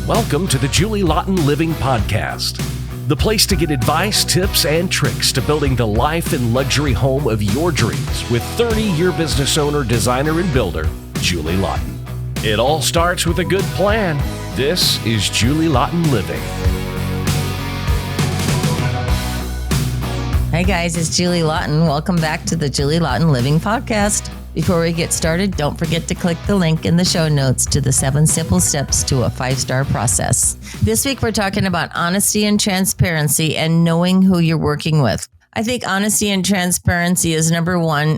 Welcome to the Julie Laughton Living Podcast, the place to get advice, tips, and tricks to building the life and luxury home of your dreams with 30-year business owner, designer, and builder, Julie Laughton. It all starts with a good plan. This is Julie Laughton Living. Hey guys, it's Julie Laughton. Welcome back to the Julie Laughton Living Podcast. Before we get started, don't forget to click the link in the show notes to the 7 simple steps to a 5-star process. This week, we're talking about honesty and transparency and knowing who you're working with. I think honesty and transparency is number one,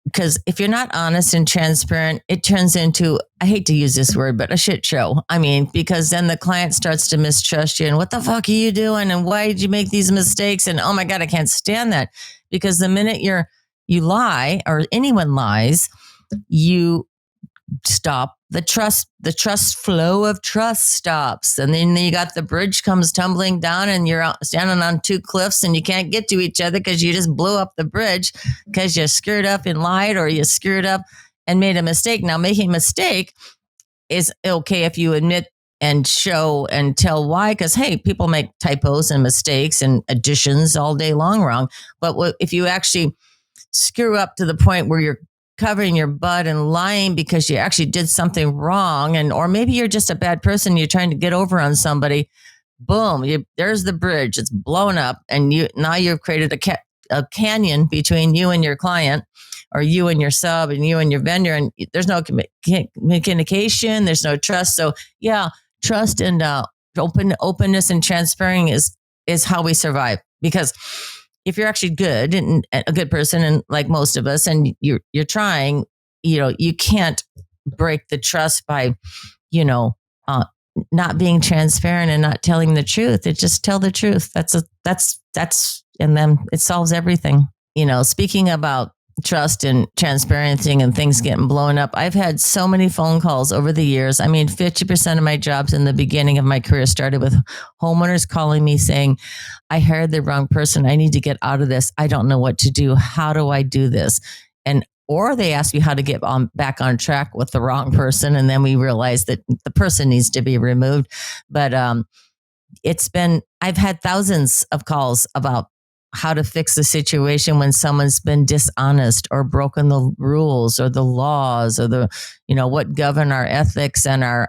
because if you're not honest and transparent, it turns into, I hate to use this word, but a shit show. I mean, because then the client starts to mistrust you and what the fuck are you doing? And why did you make these mistakes? And oh my God, I can't stand that. Because the minute you lie or anyone lies, you stop the trust flow of trust stops. And then you got the bridge comes tumbling down and you're standing on 2 cliffs and you can't get to each other because you just blew up the bridge because you screwed up and lied or you screwed up and made a mistake. Now, making a mistake is okay if you admit and show and tell why, because, hey, people make typos and mistakes and additions all day long wrong. But if you actually screw up to the point where you're covering your butt and lying because you actually did something wrong, or maybe you're just a bad person, you're trying to get over on somebody, boom, there's the bridge, it's blown up, and now you've created a canyon between you and your client, or you and your sub, and you and your vendor, and there's no communication, there's no trust. So yeah, trust and openness and transparency is how we survive. Because if you're actually good and a good person, and like most of us, and you're trying, you can't break the trust by, not being transparent and not telling the truth. It just tell the truth. And then it solves everything. Speaking about trust and transparency and things getting blown up, I've had so many phone calls over the years. I mean, 50% of my jobs in the beginning of my career started with homeowners calling me saying, I hired the wrong person. I need to get out of this. I don't know what to do. How do I do this? Or they ask me how to get back on track with the wrong person. And then we realize that the person needs to be removed. But I've had thousands of calls about how to fix the situation when someone's been dishonest or broken the rules or the laws or what govern our ethics and our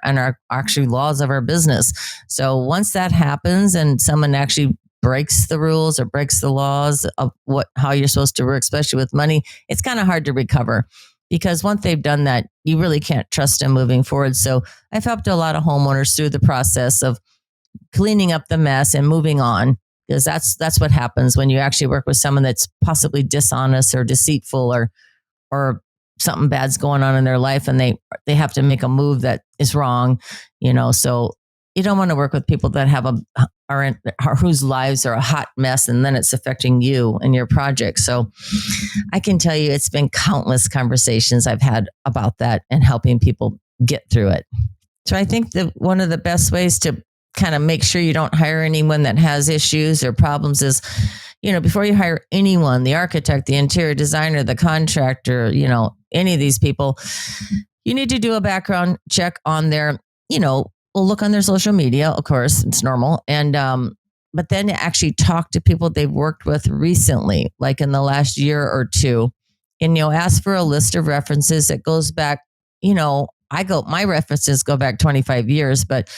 actually laws of our business. So once that happens and someone actually breaks the rules or breaks the laws of how you're supposed to work, especially with money, it's kind of hard to recover, because once they've done that, you really can't trust them moving forward. So I've helped a lot of homeowners through the process of cleaning up the mess and moving on. Because that's what happens when you actually work with someone that's possibly dishonest or deceitful or something bad's going on in their life, and they have to make a move that is wrong, So you don't want to work with people that whose lives are a hot mess, and then it's affecting you and your project. So I can tell you, it's been countless conversations I've had about that and helping people get through it. So I think that one of the best ways to kind of make sure you don't hire anyone that has issues or problems is, before you hire anyone, the architect, the interior designer, the contractor, any of these people, you need to do a background check on their, we'll look on their social media, of course, it's normal. And, but then actually talk to people they've worked with recently, like in the last year or two, and, ask for a list of references that goes back, my references go back 25 years, but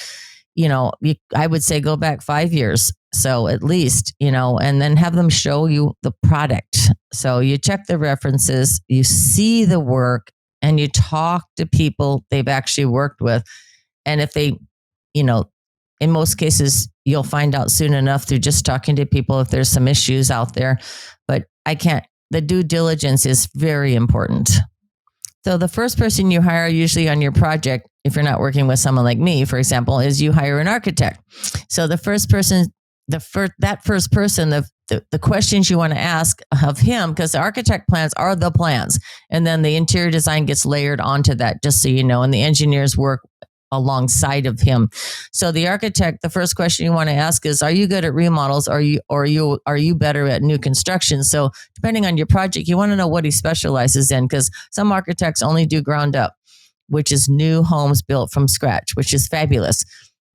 I would say go back 5 years. So at least, and then have them show you the product. So you check the references, you see the work, and you talk to people they've actually worked with. And if they, in most cases, you'll find out soon enough through just talking to people if there's some issues out there. But the due diligence is very important. So the first person you hire usually on your project, if you're not working with someone like me, for example, is you hire an architect. So the questions you want to ask of him, because the architect plans are the plans, and then the interior design gets layered onto that, just so you know, and the engineers work alongside of him. So the architect, the first question you want to ask is, are you good at remodels? Are you better at new construction? So depending on your project, you want to know what he specializes in, because some architects only do ground up, which is new homes built from scratch, which is fabulous.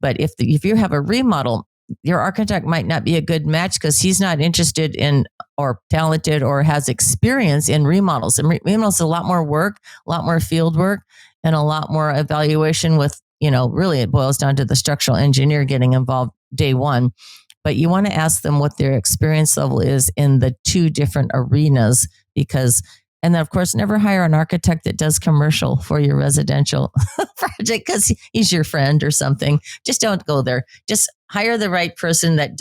But if you have a remodel, your architect might not be a good match because he's not interested in or talented or has experience in remodels. And remodels is a lot more work, a lot more field work, and a lot more evaluation with, really it boils down to the structural engineer getting involved day one. But you want to ask them what their experience level is in the two different arenas and then, of course, never hire an architect that does commercial for your residential project because he's your friend or something. Just don't go there. Just hire the right person that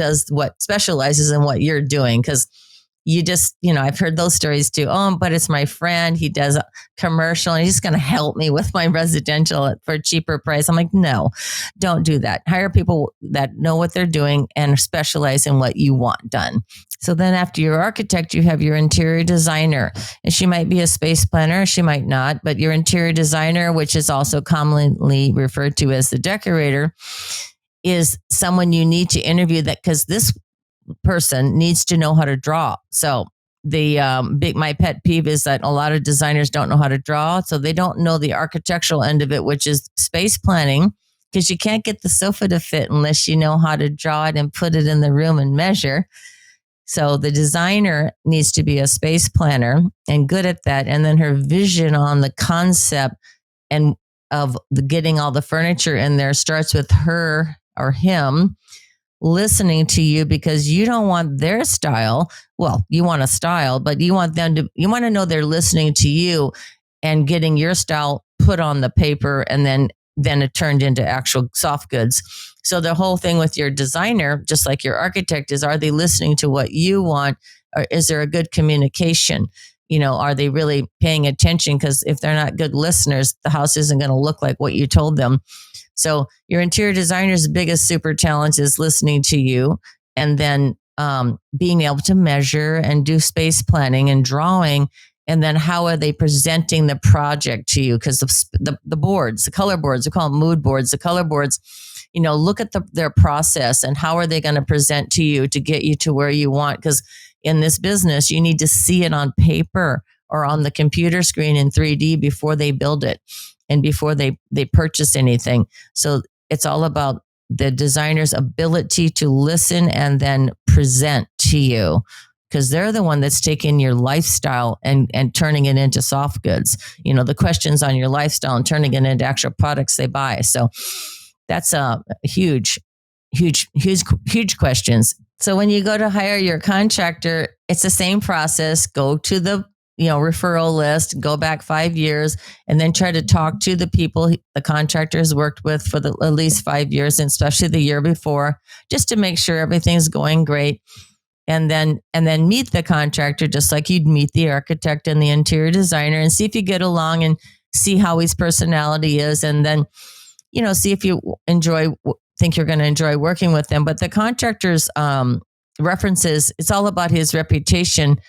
specializes in what you're doing, because you just, I've heard those stories too. Oh, but it's my friend. He does a commercial and he's just going to help me with my residential for a cheaper price. I'm like, no, don't do that. Hire people that know what they're doing and specialize in what you want done. So then after your architect, you have your interior designer, and she might be a space planner. She might not, but your interior designer, which is also commonly referred to as the decorator, is someone you need to interview because this person needs to know how to draw. So my pet peeve is that a lot of designers don't know how to draw. So they don't know the architectural end of it, which is space planning, because you can't get the sofa to fit unless you know how to draw it and put it in the room and measure. So the designer needs to be a space planner and good at that. And then her vision on the concept and of getting all the furniture in there starts with her or him listening to you, because you don't want their style. Well, you want a style, but you want to know they're listening to you and getting your style put on the paper, and then it turned into actual soft goods. So the whole thing with your designer, just like your architect, is, are they listening to what you want? Or is there a good communication? Are they really paying attention? Because if they're not good listeners, the house isn't going to look like what you told them. So your interior designer's biggest super challenge is listening to you, and then being able to measure and do space planning and drawing. And then how are they presenting the project to you? Because the boards, the color boards, we call them mood boards. The color boards, look at their process and how are they going to present to you to get you to where you want. Because in this business, you need to see it on paper or on the computer screen in 3D before they build it and before they purchase anything. So it's all about the designer's ability to listen and then present to you, because they're the one that's taking your lifestyle and turning it into soft goods. The questions on your lifestyle and turning it into actual products they buy. So that's a huge questions. So when you go to hire your contractor, it's the same process. Go to the referral list, go back 5 years, and then try to talk to the people the contractor has worked with for at least 5 years, and especially the year before, just to make sure everything's going great. And then meet the contractor just like you'd meet the architect and the interior designer, and see if you get along and see how his personality is. And then, see if you think you're going to enjoy working with them. But the contractor's references, it's all about his reputation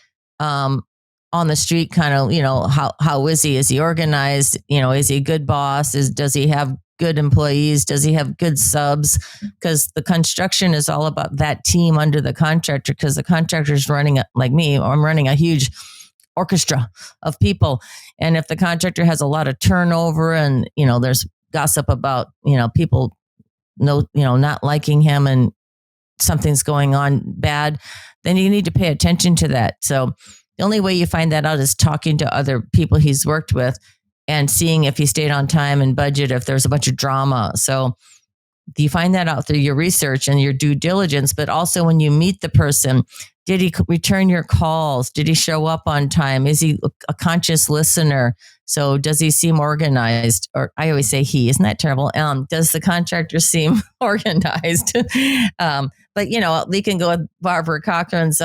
on the street, kind of, how is he? Is he organized? Is he a good boss? Does he have good employees? Does he have good subs? Because the construction is all about that team under the contractor, because the contractor is running, like me, I'm running a huge orchestra of people. And if the contractor has a lot of turnover and, there's gossip about, people not liking him and something's going on bad, then you need to pay attention to that. So the only way you find that out is talking to other people he's worked with and seeing if he stayed on time and budget, if there's a bunch of drama. So you find that out through your research and your due diligence, but also when you meet the person, did he return your calls? Did he show up on time? Is he a conscious listener? So does he seem organized? Or I always say he, isn't that terrible? Does the contractor seem organized? But, we can go with Barbara Cochran's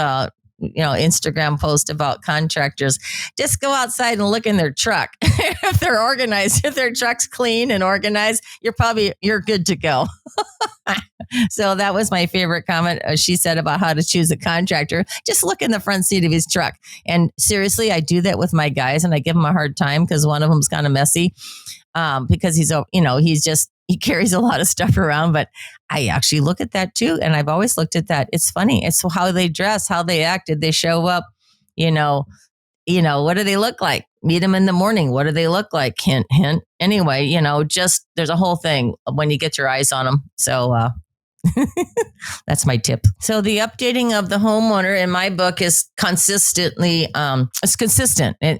Instagram post about contractors. Just go outside and look in their truck. If they're organized, if their truck's clean and organized, you're good to go. So that was my favorite comment she said about how to choose a contractor. Just look in the front seat of his truck. And seriously, I do that with my guys, and I give them a hard time because one of them's kind of messy because he carries a lot of stuff around, but I actually look at that too. And I've always looked at that. It's funny. It's how they dress, how they act. Did they show up? What do they look like? meet them in the morning. What do they look like? Hint, hint. Anyway, just there's a whole thing when you get your eyes on them. So that's my tip. So the updating of the homeowner in my book is consistently, it's consistent. And,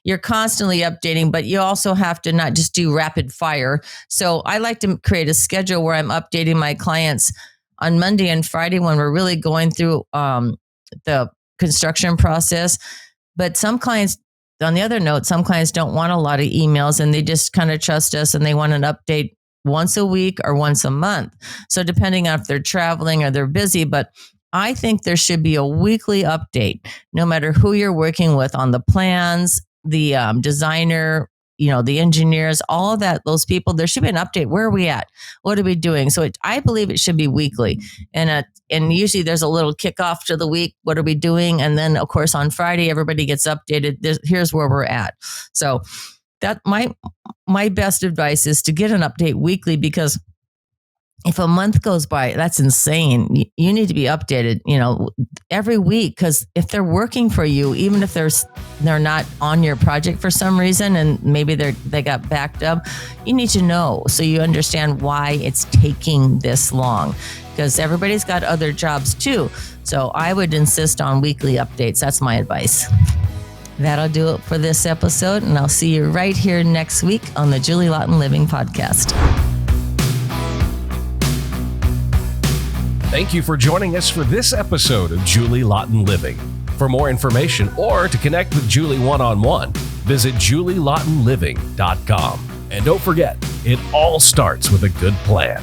you're constantly updating, but you also have to not just do rapid fire. So I like to create a schedule where I'm updating my clients on Monday and Friday when we're really going through the construction process. But some clients, on the other note, some clients don't want a lot of emails and they just kind of trust us and they want an update once a week or once a month. So depending on if they're traveling or they're busy, but I think there should be a weekly update, no matter who you're working with on the plans, the designer, the engineers, all of that, those people, there should be an update. Where are we at? What are we doing? So I believe it should be weekly. And usually there's a little kickoff to the week. What are we doing? And then, of course, on Friday, everybody gets updated. Here's where we're at. So that my best advice is to get an update weekly, because if a month goes by, that's insane. You need to be updated, every week, because if they're working for you, even if they're not on your project for some reason, and maybe they got backed up, you need to know so you understand why it's taking this long, because everybody's got other jobs too. So I would insist on weekly updates. That's my advice. That'll do it for this episode, and I'll see you right here next week on the Julie Laughton Living Podcast. Thank you for joining us for this episode of Julie Laughton Living. For more information or to connect with Julie one-on-one, visit julielaughtonliving.com. And don't forget, it all starts with a good plan.